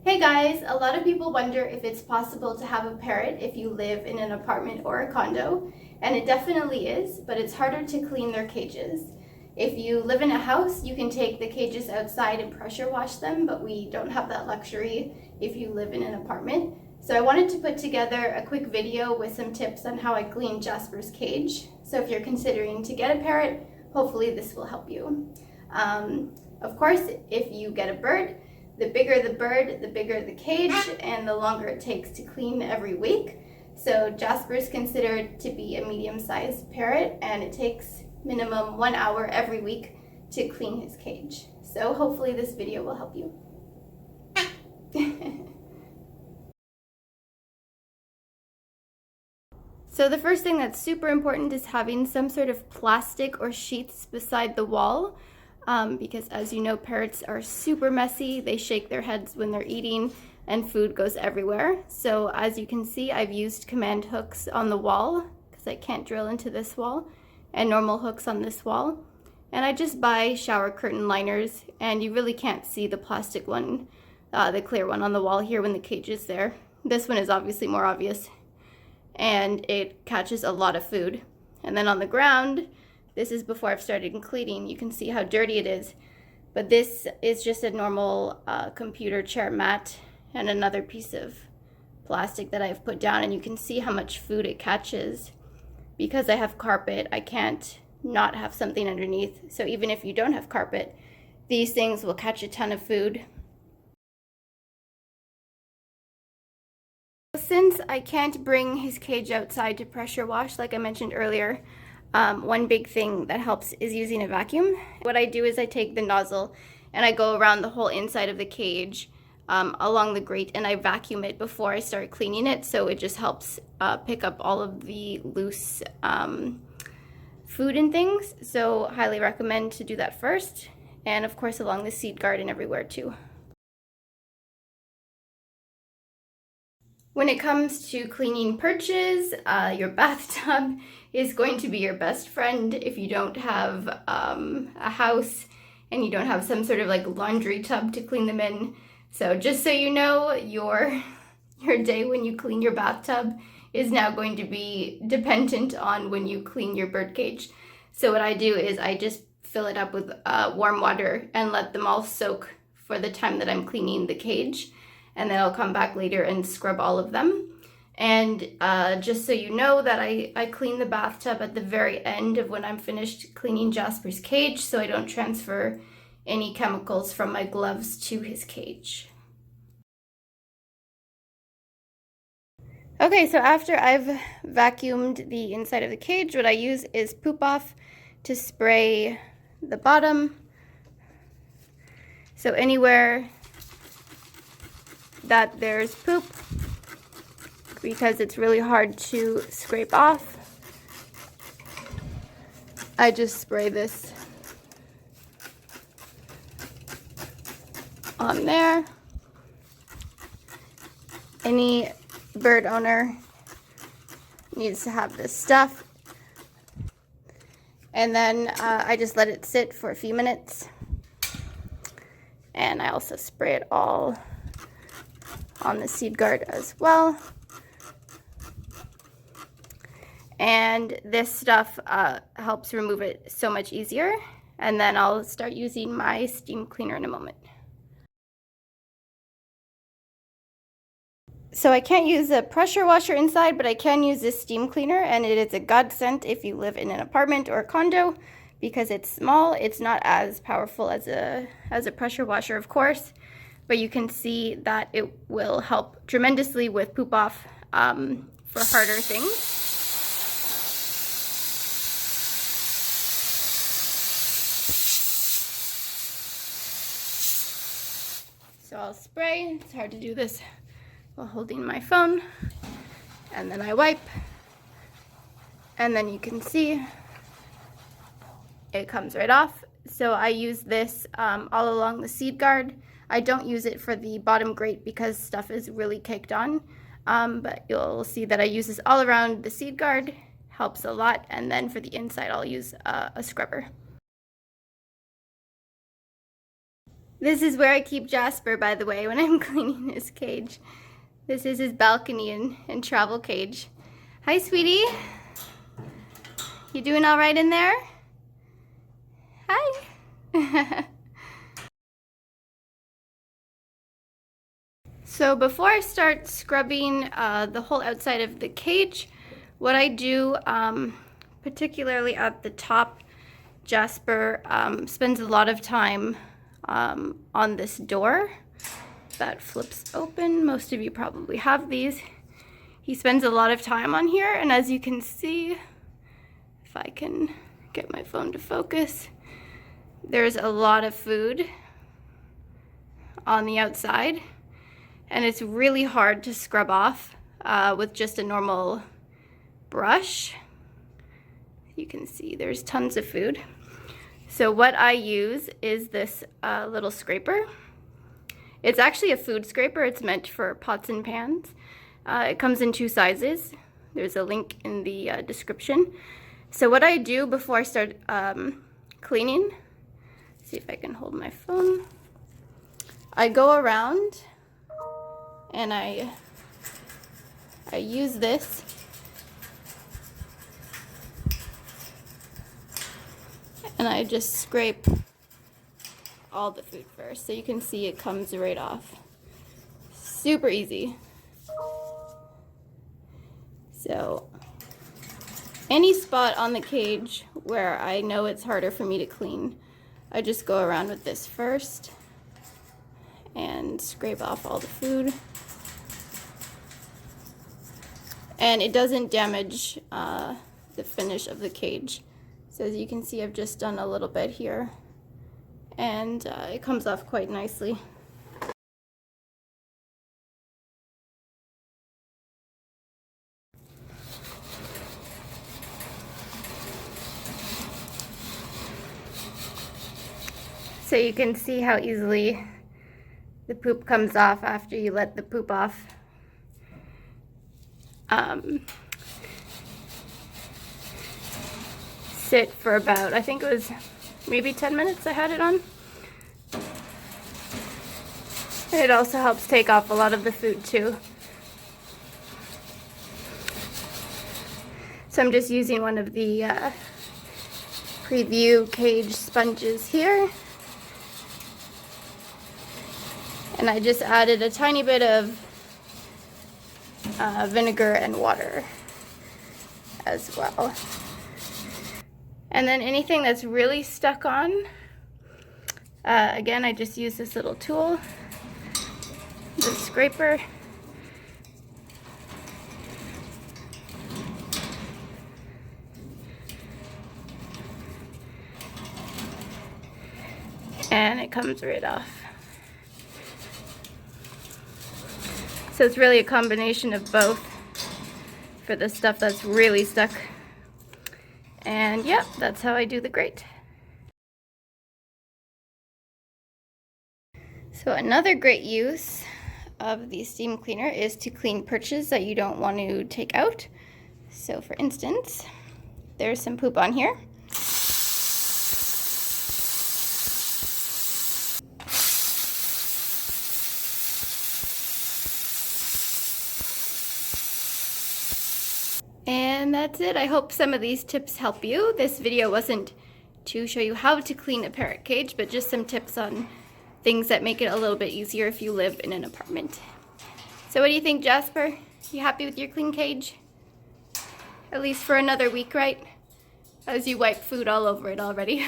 Hey guys, a lot of people wonder if it's possible to have a parrot if you live in an apartment or a condo, and it definitely is, but it's harder to clean their cages. If you live in a house, you can take the cages outside and pressure wash them, but we don't have that luxury if you live in an apartment. So I wanted to put together a quick video with some tips on how I clean Jasper's cage. So if you're considering to get a parrot, hopefully this will help you. Of course, if you get a bird, the bigger the bird, the bigger the cage, and the longer it takes to clean every week. So Jasper is considered to be a medium-sized parrot, and it takes minimum 1 hour every week to clean his cage. So hopefully this video will help you. So the first thing that's super important is having some sort of plastic or sheaths beside the wall. Because as you know, parrots are super messy. They shake their heads when they're eating and food goes everywhere. So as you can see, I've used command hooks on the wall because I can't drill into this wall, and normal hooks on this wall. And I just buy shower curtain liners, and you really can't see the plastic one, the clear one on the wall here when the cage is there. This one is obviously more obvious, and it catches a lot of food. And then on the ground, this is before I've started cleaning. You can see how dirty it is. But this is just a normal computer chair mat and another piece of plastic that I've put down. And you can see how much food it catches. Because I have carpet, I can't not have something underneath. So even if you don't have carpet, these things will catch a ton of food. Since I can't bring his cage outside to pressure wash, like I mentioned earlier, one big thing that helps is using a vacuum. What I do is I take the nozzle and I go around the whole inside of the cage along the grate, and I vacuum it before I start cleaning it, so it just helps pick up all of the loose food and things. So highly recommend to do that first, and of course along the seed guard and everywhere too. When it comes to cleaning perches, your bathtub is going to be your best friend if you don't have a house and you don't have some sort of like laundry tub to clean them in. So just so you know, your day when you clean your bathtub is now going to be dependent on when you clean your bird cage. So what I do is I just fill it up with warm water and let them all soak for the time that I'm cleaning the cage. And then I'll come back later and scrub all of them. And just so you know that I clean the bathtub at the very end of when I'm finished cleaning Jasper's cage, so I don't transfer any chemicals from my gloves to his cage. Okay, so after I've vacuumed the inside of the cage, what I use is Poop Off to spray the bottom. So anywhere that there's poop, because it's really hard to scrape off, I just spray this on there. Any bird owner needs to have this stuff. And then I just let it sit for a few minutes. And I also spray it all on the seed guard as well. And this stuff helps remove it so much easier. And then I'll start using my steam cleaner in a moment. So I can't use a pressure washer inside, but I can use this steam cleaner, and it is a godsend if you live in an apartment or a condo because it's small. It's not as powerful as a pressure washer, of course, but you can see that it will help tremendously with Poop Off for harder things. So I'll spray. It's hard to do this while holding my phone. And then I wipe. And then you can see it comes right off. So I use this all along the seed guard. I don't use it for the bottom grate because stuff is really caked on. But you'll see that I use this all around the seed guard. Helps a lot. And then for the inside, I'll use a scrubber. This is where I keep Jasper, by the way, when I'm cleaning his cage. This is his balcony and travel cage. Hi, sweetie. You doing all right in there? Hi. So before I start scrubbing the whole outside of the cage, what I do, particularly at the top, Jasper spends a lot of time on this door that flips open. Most of you probably have these. He spends a lot of time on here, and as you can see, if I can get my phone to focus, there's a lot of food on the outside, and it's really hard to scrub off with just a normal brush. You can see there's tons of food. So what I use is this little scraper. It's actually a food scraper. It's meant for pots and pans. It comes in 2 sizes. There's a link in the description. So what I do before I start cleaning, see if I can hold my phone. I go around and I use this and I just scrape all the food first. So you can see it comes right off. Super easy. So any spot on the cage where I know it's harder for me to clean, I just go around with this first and scrape off all the food. And it doesn't damage the finish of the cage. So as you can see, I've just done a little bit here, and it comes off quite nicely. So you can see how easily the poop comes off after you let the poop off. Sit for about, I think it was maybe 10 minutes I had it on. And it also helps take off a lot of the food too. So I'm just using one of the Preview cage sponges here. And I just added a tiny bit of vinegar and water as well. And then anything that's really stuck on, again, I just use this little tool, the scraper. And it comes right off. So it's really a combination of both for the stuff that's really stuck. And yeah, that's how I do the grate. So another great use of the steam cleaner is to clean perches that you don't want to take out. So for instance, there's some poop on here. And that's it. I hope some of these tips help you. This video wasn't to show you how to clean a parrot cage, but just some tips on things that make it a little bit easier if you live in an apartment. So what do you think, Jasper? You happy with your clean cage? At least for another week, right? As you wipe food all over it already.